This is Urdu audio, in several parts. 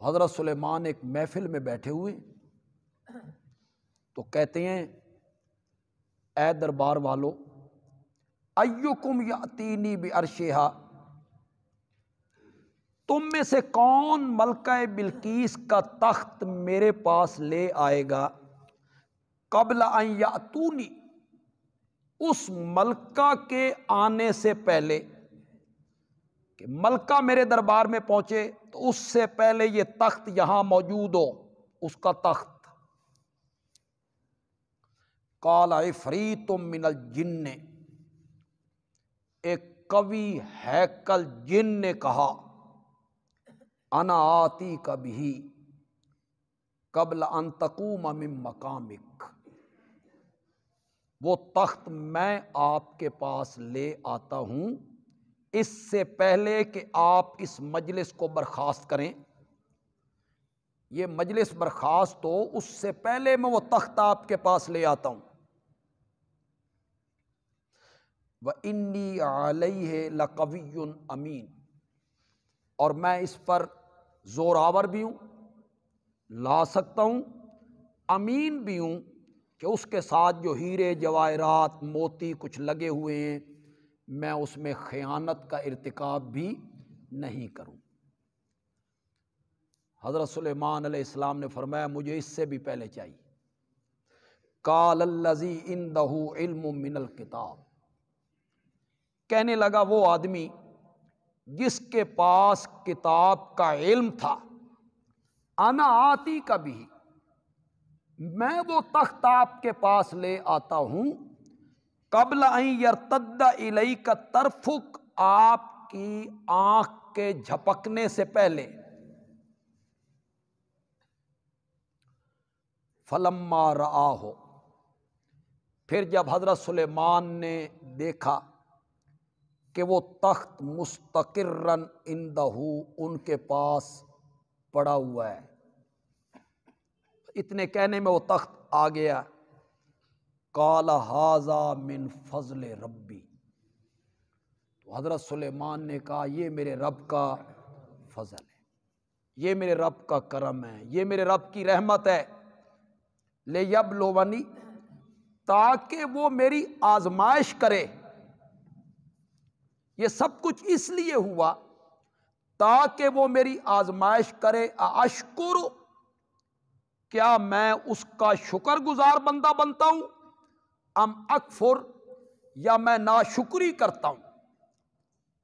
حضرت سلیمان ایک محفل میں بیٹھے ہوئے تو کہتے ہیں اے دربار والو ایکم یاتینی بعرشہا، تم میں سے کون ملکہ بلقیس کا تخت میرے پاس لے آئے گا قبل ان یاتونی، اس ملکہ کے آنے سے پہلے، کہ ملکہ میرے دربار میں پہنچے تو اس سے پہلے یہ تخت یہاں موجود ہو، اس کا تخت۔ قال عفریت من الجن، ایک قوی ہیکل جن نے کہا انا آتی کبھی قبل ان تقوم من مقامک، وہ تخت میں آپ کے پاس لے آتا ہوں اس سے پہلے کہ آپ اس مجلس کو برخاست کریں۔ یہ مجلس برخاست ہو اس سے پہلے میں وہ تخت آپ کے پاس لے آتا ہوں۔ وَإِنِّي عَلَيْهِ لَقَوِيٌّ أَمِينٌ، اور میں اس پر زور آور بھی ہوں، لا سکتا ہوں، امین بھی ہوں کہ اس کے ساتھ جو ہیرے جواہرات موتی کچھ لگے ہوئے ہیں میں اس میں خیانت کا ارتکاب بھی نہیں کروں۔ حضرت سلیمان علیہ السلام نے فرمایا مجھے اس سے بھی پہلے چاہیے۔ قال الذی عندہ علم من الکتاب، کہنے لگا وہ آدمی جس کے پاس کتاب کا علم تھا، انا آتی کبھی، میں وہ تخت آپ کے پاس لے آتا ہوں قبل ان یرتد الیک طرفک، آپ کی آنکھ کے جھپکنے سے پہلے۔ فلما رآہ، پھر جب حضرت سلیمان نے دیکھا کہ وہ تخت مستقرن عندہ، ان کے پاس پڑا ہوا ہے، اتنے کہنے میں وہ تخت آ گیا۔ قال ھذا من فضل ربی، تو حضرت سلیمان نے کہا یہ میرے رب کا فضل ہے، یہ میرے رب کا کرم ہے، یہ میرے رب کی رحمت ہے۔ لیبلونی، تاکہ وہ میری آزمائش کرے، یہ سب کچھ اس لیے ہوا تاکہ وہ میری آزمائش کرے۔ اشکر، کیا میں اس کا شکر گزار بندہ بنتا ہوں، ام اکفر، یا میں ناشکری کرتا ہوں۔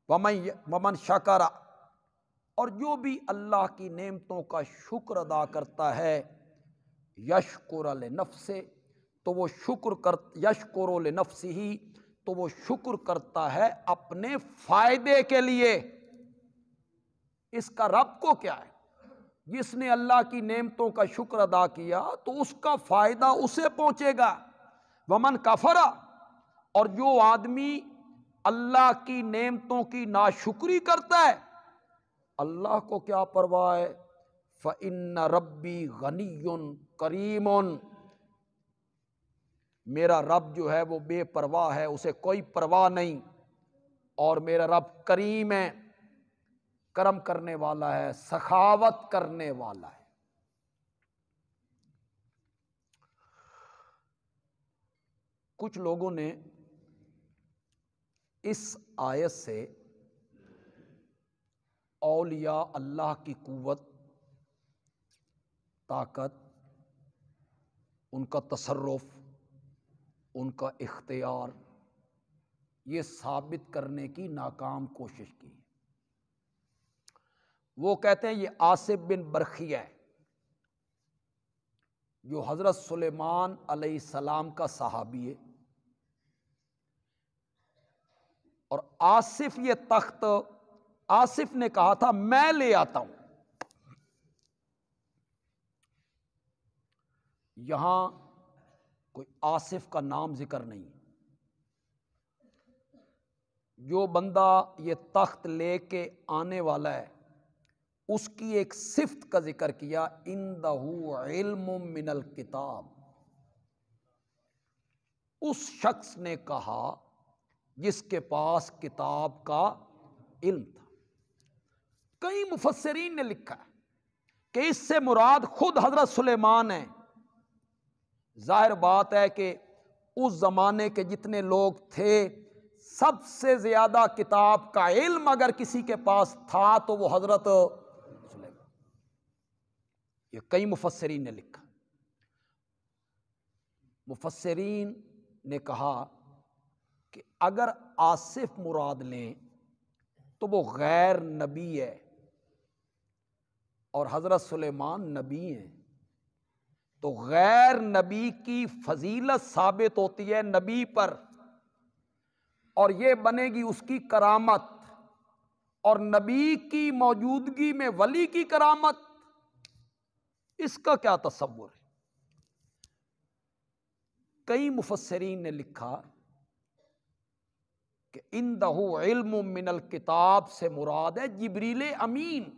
ومن شکر، اور جو بھی اللہ کی نعمتوں کا شکر ادا کرتا ہے، یشکر لنفسہ، تو وہ یشکر لنفسہ، تو وہ شکر کرتا ہے اپنے فائدے کے لیے۔ اس کا رب کو کیا ہے، جس نے اللہ کی نعمتوں کا شکر ادا کیا تو اس کا فائدہ اسے پہنچے گا۔ ومن کفر، اور جو آدمی اللہ کی نعمتوں کی ناشکری کرتا ہے، اللہ کو کیا پرواہ ہے، فإن ربی غنی کریم، میرا رب جو ہے وہ بے پرواہ ہے، اسے کوئی پرواہ نہیں، اور میرا رب کریم ہے، کرم کرنے والا ہے، سخاوت کرنے والا ہے۔ کچھ لوگوں نے اس آیت سے اولیاء اللہ کی قوت، طاقت، ان کا تصرف، ان کا اختیار، یہ ثابت کرنے کی ناکام کوشش کی۔ وہ کہتے ہیں یہ آصف بن برخیہ ہے جو حضرت سلیمان علیہ السلام کا صحابی ہے، اور آصف یہ تخت، آصف نے کہا تھا میں لے آتا ہوں۔ یہاں کوئی آصف کا نام ذکر نہیں، جو بندہ یہ تخت لے کے آنے والا ہے اس کی ایک صفت کا ذکر کیا، عندہ علم من الکتاب، اس شخص نے کہا جس کے پاس کتاب کا علم تھا۔ کئی مفسرین نے لکھا ہے کہ اس سے مراد خود حضرت سلیمان ہیں۔ ظاہر بات ہے کہ اس زمانے کے جتنے لوگ تھے سب سے زیادہ کتاب کا علم اگر کسی کے پاس تھا تو وہ حضرت سلیمان۔ یہ کئی مفسرین نے لکھا۔ مفسرین نے کہا کہ اگر آصف مراد لیں تو وہ غیر نبی ہے اور حضرت سلیمان نبی ہیں، تو غیر نبی کی فضیلت ثابت ہوتی ہے نبی پر، اور یہ بنے گی اس کی کرامت، اور نبی کی موجودگی میں ولی کی کرامت، اس کا کیا تصور ہے؟ کئی مفسرین نے لکھا کہ عندہ علم من الکتاب سے مراد ہے جبریل امین،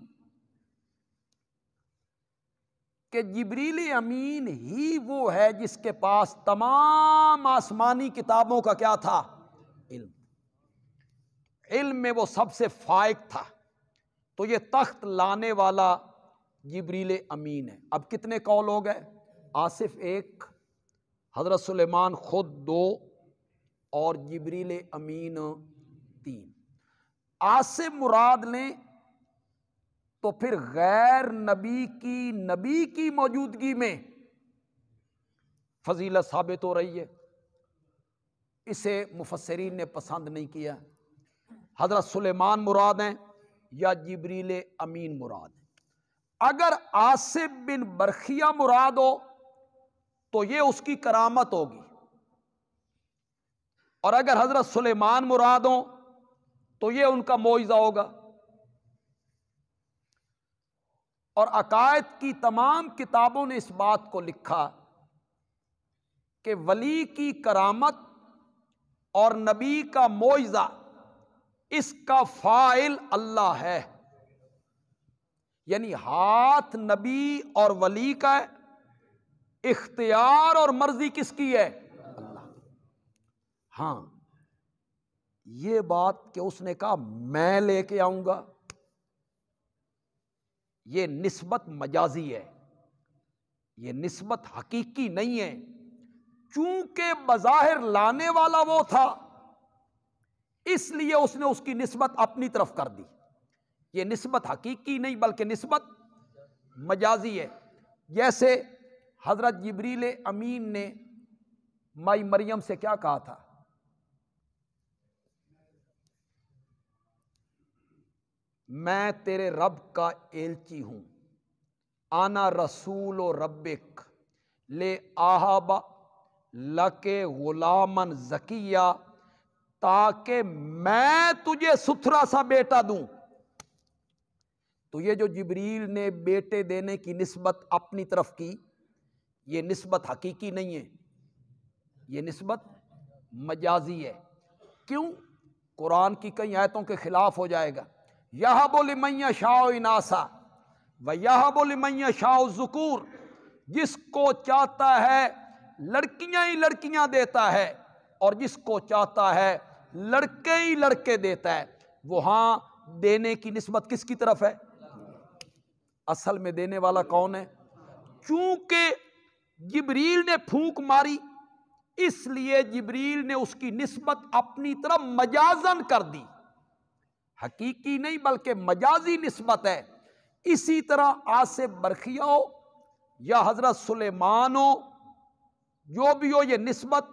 کہ جبریل امین ہی وہ ہے جس کے پاس تمام آسمانی کتابوں کا کیا تھا؟ علم۔ علم میں وہ سب سے فائق تھا، تو یہ تخت لانے والا جبریل امین ہے۔ اب کتنے قول ہو گئے؟ آصف ایک، حضرت سلیمان خود دو، اور جبریل امین تین۔ آصف مراد لیں تو پھر غیر نبی کی موجودگی میں فضیلت ثابت ہو رہی ہے، اسے مفسرین نے پسند نہیں کیا۔ حضرت سلیمان مراد ہیں یا جبریل امین مراد ہیں؟ اگر آصف بن برخیہ مراد ہو تو یہ اس کی کرامت ہوگی، اور اگر حضرت سلیمان مراد ہوں تو یہ ان کا معجزہ ہوگا۔ اور عقائد کی تمام کتابوں نے اس بات کو لکھا کہ ولی کی کرامت اور نبی کا معجزہ اس کا فاعل اللہ ہے، یعنی ہاتھ نبی اور ولی کا ہے، اختیار اور مرضی کس کی ہے؟ اللہ۔ ہاں یہ بات کہ اس نے کہا میں لے کے آؤں گا، یہ نسبت مجازی ہے، یہ نسبت حقیقی نہیں ہے، چونکہ بظاہر لانے والا وہ تھا اس لیے اس نے اس کی نسبت اپنی طرف کر دی۔ یہ نسبت حقیقی نہیں بلکہ نسبت مجازی ہے۔ جیسے حضرت جبریل امین نے مائی مریم سے کیا کہا تھا؟ میں تیرے رب کا ایلچی ہوں، آنا رسول و ربک لے آہب لکے غلامن زکیہ، تاکہ میں تجھے ستھرا سا بیٹا دوں۔ تو یہ جو جبریل نے بیٹے دینے کی نسبت اپنی طرف کی، یہ نسبت حقیقی نہیں ہے، یہ نسبت مجازی ہے۔ کیوں؟ قرآن کی کئی آیتوں کے خلاف ہو جائے گا۔ یَہَبُ لِمَن یَشَاءُ اِنَاثًا وَیَہَبُ لِمَن یَشَاءُ الذُّکُورَ، جس کو چاہتا ہے لڑکیاں ہی لڑکیاں دیتا ہے، اور جس کو چاہتا ہے لڑکے ہی لڑکے دیتا ہے۔ وہاں دینے کی نسبت کس کی طرف ہے؟ اصل میں دینے والا کون ہے؟ چونکہ جبریل نے پھونک ماری اس لیے جبریل نے اس کی نسبت اپنی طرف مجازن کر دی، حقیقی نہیں بلکہ مجازی نسبت ہے۔ اسی طرح آصف برخیہ ہو یا حضرت سلیمان ہو، جو بھی ہو، یہ نسبت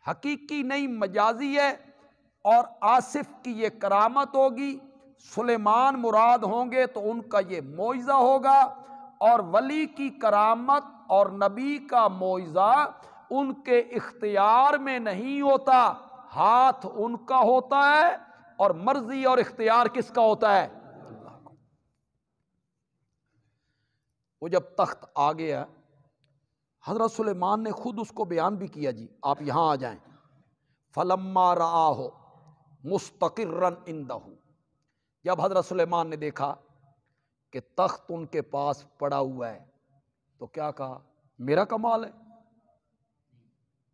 حقیقی نہیں مجازی ہے، اور آصف کی یہ کرامت ہوگی، سلیمان مراد ہوں گے تو ان کا یہ معجزہ ہوگا، اور ولی کی کرامت اور نبی کا معجزہ ان کے اختیار میں نہیں ہوتا، ہاتھ ان کا ہوتا ہے، اور مرضی اور اختیار کس کا ہوتا ہے؟ اللہ کا۔ وہ جب تخت آ گیا، حضرت سلیمان نے خود اس کو بیان بھی کیا، جی آپ یہاں آ جائیں۔ فَلَمَّا رَآهُ مُسْتَقِرًّا عِندَهُ، جب حضرت سلیمان نے دیکھا کہ تخت ان کے پاس پڑا ہوا ہے تو کیا کہا؟ میرا کمال ہے؟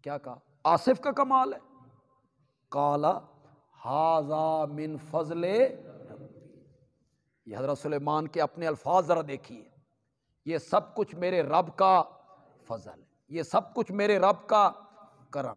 کیا کہا؟ آصف کا کمال ہے؟ قَالَ هَذَا مِن فَضْلِ رَبِّي۔ یہ حضرت سلیمان کے اپنے الفاظ ذرا دیکھیے، یہ سب کچھ میرے رب کا فضل ہے، یہ سب کچھ میرے رب کا کرم۔